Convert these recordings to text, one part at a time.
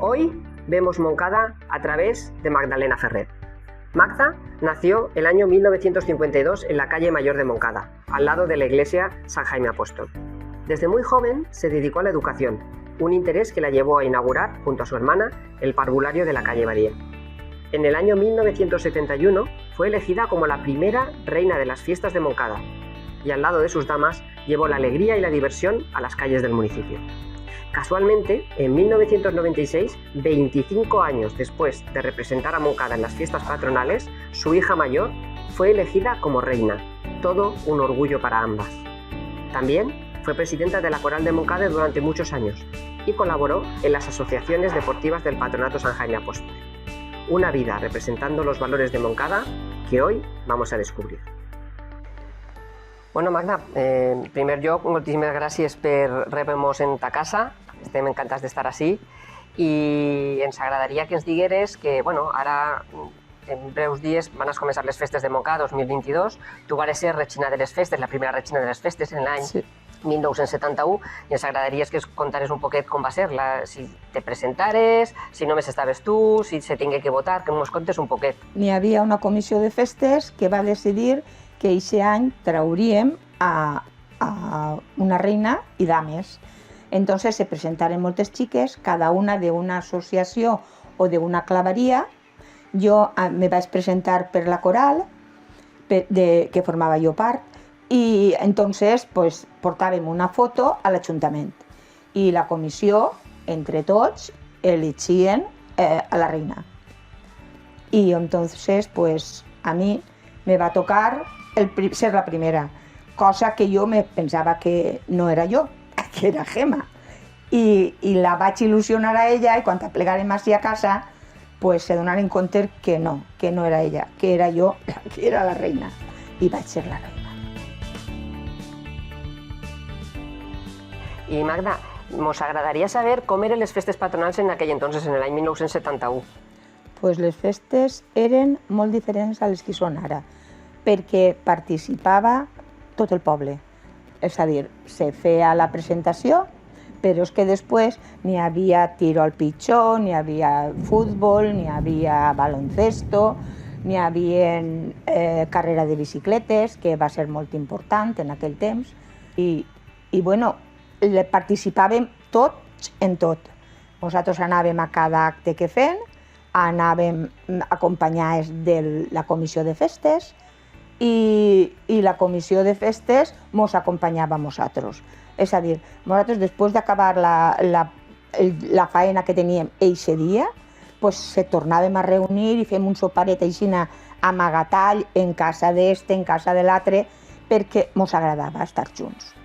Hoy vemos Moncada a través de Magdalena Ferrer. Magda nació el año 1952 en la calle Mayor de Moncada, al lado de la iglesia San Jaime Apóstol. Desde muy joven se dedicó a la educación, un interés que la llevó a inaugurar, junto a su hermana, el parvulario de la calle María. En el año 1971 fue elegida como la primera reina de las fiestas de Moncada y al lado de sus damas llevó la alegría y la diversión a las calles del municipio. Casualmente, en 1996, 25 años después de representar a Moncada en las fiestas patronales, su hija mayor fue elegida como reina, todo un orgullo para ambas. También fue presidenta de la Coral de Moncada durante muchos años y colaboró en las asociaciones deportivas del Patronato San Jaime Apóstol. Una vida representando los valores de Moncada que hoy vamos a descobrir. Bueno, Magda, primer lloc, moltíssimes gràcies per rebre-nos en ta casa. Estem encantats d'estar ací i ens agradaria que ens digueres que, bueno, ara en breus dies van a començar les festes de Moncada 2022. Tu vas ser regina de les festes, la primera regina de les festes en l'any 1971, i ens agradaria que ens contares un poquet com va ser, si te presentares, si només estaves tu, si se tingué que votar, que ens contes un poquet. N'hi havia una comissió de festes que va decidir que aquest any trauríem a una reina i dames. Entonces se presentaren moltes xiques, cada una d'una associació o d'una claveria. Jo me vaig presentar per la coral, que formava jo part, i entonces pues, portàvem una foto a l'Ajuntament. I la comissió, entre tots, elegien a la reina. Y entonces pues, a mi me va tocar ser la primera, cosa que jo me pensava que no era jo, que era Gemma. I la vaig il·lusionar a ella i quan aplegàrem així a casa pues, se donaren compte que no era ella, que era jo la que era la reina. I vaig ser la reina. I Magda, mos agradaria saber com eren les festes patronals en aquell entonces, en l'any 1971. Pues les festes eren molt diferents a les que són ara, perquè participava tot el poble. És a dir, se feia la presentació, però és que després n'hi havia tiro al pitxó, n'hi havia futbol, n'hi havia baloncesto, n'hi havia carrera de bicicletes, que va ser molt important en aquell temps, i bueno, participàvem tots en tot. Nosaltres anàvem a cada acte que fem, anàvem acompanyats de la comissió de festes i la comissió de festes ens acompanyava a nosaltres. És a dir, nosaltres després d'acabar la faena que teníem eixe dia, se tornàvem a reunir i fem un soparet així amagatall en casa d'este, en casa de l'altre, perquè ens agradava estar junts.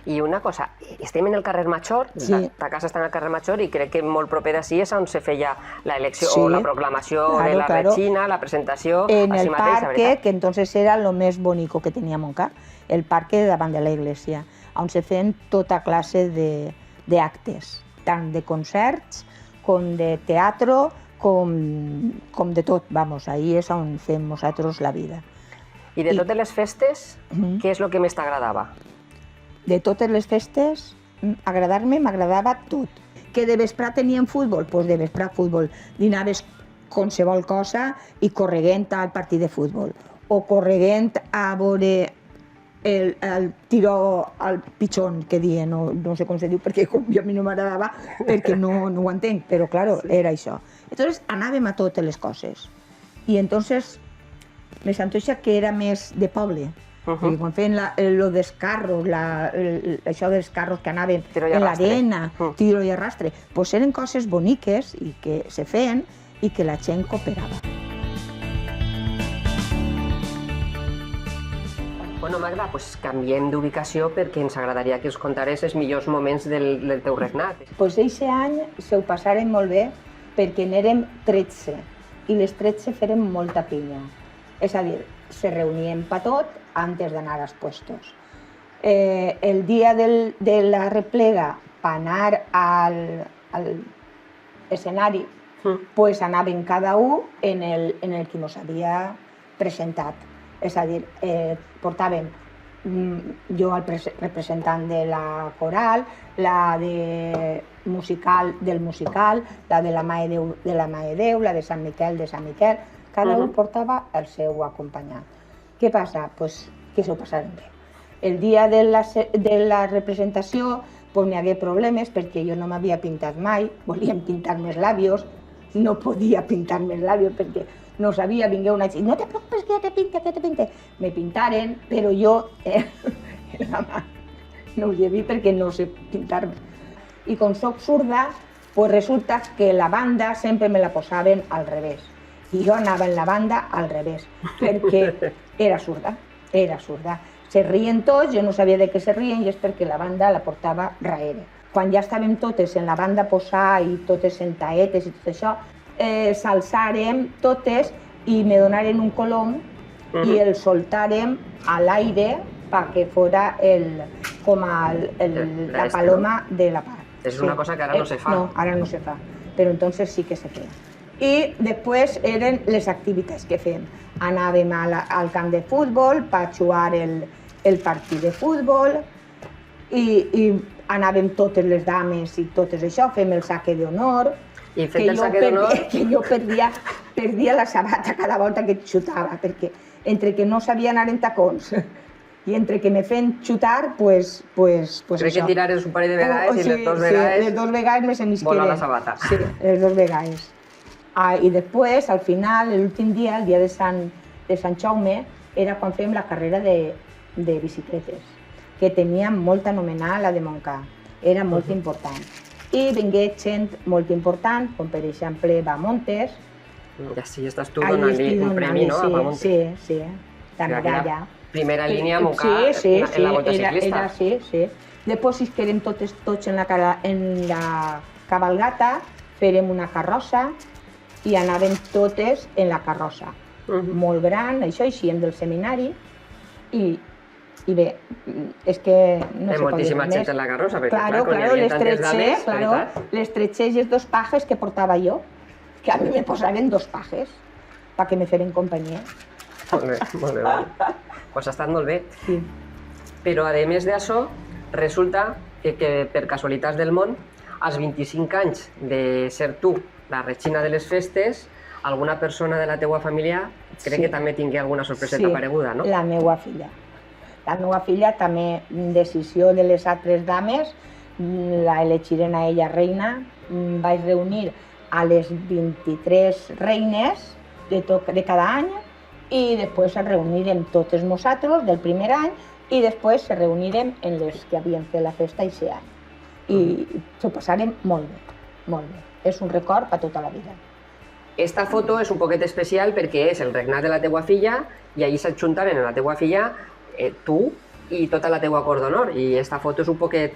I una cosa, estem en el carrer Major, la casa està en el carrer Major i crec que molt proper d'ací és on se feia l'elecció o la proclamació de la regina, la presentació... En el parque, que entonces era lo més bonico que tenia Moncada, el parque davant de la iglesia, on se feien tota classe d'actes, tant de concerts com de teatre, com de tot, vamos, ahí és on fem nosaltres la vida. I de totes les festes, què és el que més t'agradava? De totes les festes, agradar-me, m'agradava tot. Que de vesprà teníem futbol? Doncs de vesprà futbol. Dinaves qualsevol cosa i correguent al partit de futbol. O correguent a veure el tiro al pitxón, que diuen, no sé com se diu, perquè a mi no m'agradava, perquè no ho entenc, però clar, era això. Entonces anàvem a totes les coses. I entonces me s'antoixa que era més de poble. Perquè quan feien els carros, això dels carros que anaven en l'arena, tiro i arrastre, doncs eren coses boniques i que se feien i que la gent cooperava. Bueno, Magda, doncs canviem d'ubicació perquè ens agradaria que ens contares els millors moments del teu regnat. Doncs aquest any se ho passaren molt bé perquè n'érem 13 i les 13 feren molta pinya. És a dir, se reunien per tot antes d'anar als puestos. El dia de la replega, per anar al escenari, pues anàvem cada un en el que ens havia presentat. És a dir, portàvem jo el representant de la coral, la del musical, la de la Mare de Déu, la de Sant Miquel, cada un portava el seu acompanyant. Què passa? Pues que s'ho passaren bé. El dia de la representació n'hi hagué problemes perquè jo no m'havia pintat mai, volíem pintar-me els labios, no podia pintar-me els labios perquè no sabia, vingué una xica, no te preocupes que jo te pinte. Me pintaren, però jo no ho he vist perquè no sé pintar-me. I com soc surda, pues resulta que la banda sempre me la posaven al revés. I jo anava en la banda al revés, perquè era surda. Se rien tots, jo no sabia de què se rien i és perquè la banda la portava darrere. Quan ja estàvem totes en la banda posar i totes sentaetes i tot això, s'alçàrem totes i me donaren un colom i el soltàrem a l'aire perquè fora com la paloma de la part. És una cosa que ara no se fa. No, ara no se fa, però entonces sí que se feia. I després eren les activitats que fèiem. Anàvem al camp de futbol per jugar el partit de futbol i anàvem totes les dames i totes això, fem el saque d'honor. I fet el saque d'honor... Que jo perdia la sabata cada volta que xutava, perquè entre que no sabia anar en tacons i entre que me feien xutar, pues Crec que tirares un parell de vegades i les dos vegades me se m'isqueren. vola la sabata. Sí, les dos vegades. I després, al final, l'últim dia, el dia de Sant Jaume, era quan fèiem la carrera de bicicletes, que tenia molt anomenada la de Montcà. Era molt important. I vingué gent molt important, com per exemple Bamontes. Ja sí, estàs tu donant-li un premi, no? A Bamontes. Sí, la medalla. Primera línia a Montcà en la volta ciclista. Sí. Després isquerem tots en la cabalgata, fèrem una carrossa i anàvem totes en la carrossa. Molt gran, això, eixíem del seminari i bé, és que no se pot dir moltíssima més. gent en la carrossa, perquè Claro, quan hi havia tantes dames, les tretxers i els dos pajes que portava jo, que a mi me posaven dos pajes perquè me feren companyia. Molt bé. Pues ha estat molt bé. Sí. Però, a més d'això, resulta que per casualitats del món, als 25 anys de ser tu la regina de les festes, alguna persona de la teua família crec que també tingui alguna sorpreseta apareguda, no? Sí, la meua filla. La meua filla també, decisió de les altres dames, la elegiren a ella reina. Vaig reunir a les 23 reines de cada any i després ens reunirem totes nosaltres del primer any i després se reunirem en les que havien fet la festa aquest any. I s'ho passarem molt bé, molt bé. És un record per tota la vida. Esta foto és un poquet especial perquè és el regnat de la teua filla i allí s'adjuntaven a la teua filla tu i tota la teua cort d'honor. I esta foto és un poquet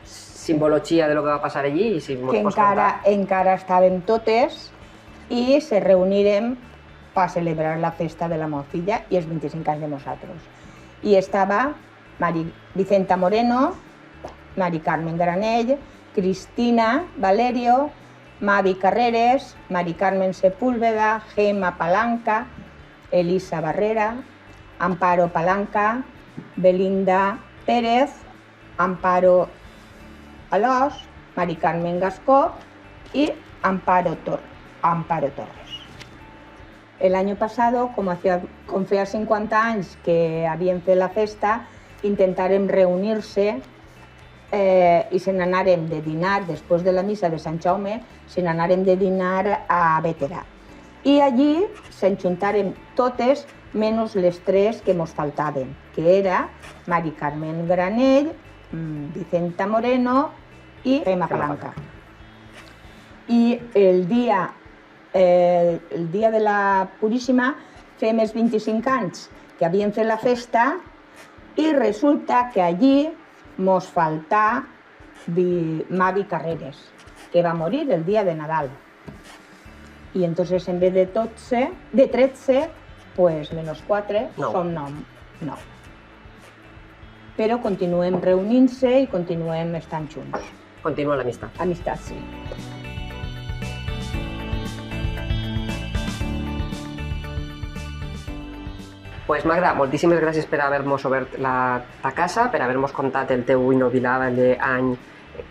simbologia de lo que va passar allí i si mos pots contar. Encara estàvem totes i se reunirem per celebrar la festa de la meva filla i els 25 anys de nosaltres. I estava Vicenta Moreno, Mari Carmen Granell, Cristina Valerio, Mavi Carreres, Mari Carmen Sepúlveda, Gemma Palanca, Elisa Barrera, Amparo Palanca, Belinda Pérez, Amparo Alós, Mari Carmen Gascó y Amparo Torres. El año pasado, com feia 50 anys que havien fet la festa, intentarem reunir-se i se n'anarem de dinar, després de la missa de Sant Jaume, se n'anarem de dinar a Bétera. I allí s'enjuntarem totes, menys les tres que mos faltaven, que era Mari Carmen Granell, Vicenta Moreno i Gemma Palanca. I el dia de la Puríssima fem els 25 anys que havien fet la festa i resulta que allí mos faltà Mavi Carreres, que va morir el dia de Nadal. I entonces en vez de 13, pues menos 4, són 9. Però continuem reunint-se i continuem estant junts. Continua l'amistat. Amistat, sí. Pues Magda, moltíssimes gràcies per haver-nos obert la casa, per haver-nos contat el teu inolvidable any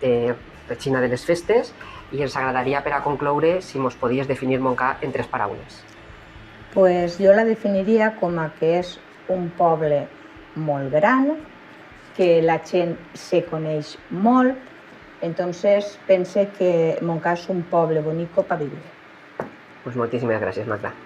de Xina de les festes, i ens agradaria, per a concloure, si mos podies definir Montcada en 3 paraules. Pues jo la definiria com a que és un poble molt gran, que la gent se coneix molt, entonces pense que Montcada és un poble bonico para vivir. Pues moltíssimes gràcies, Magda.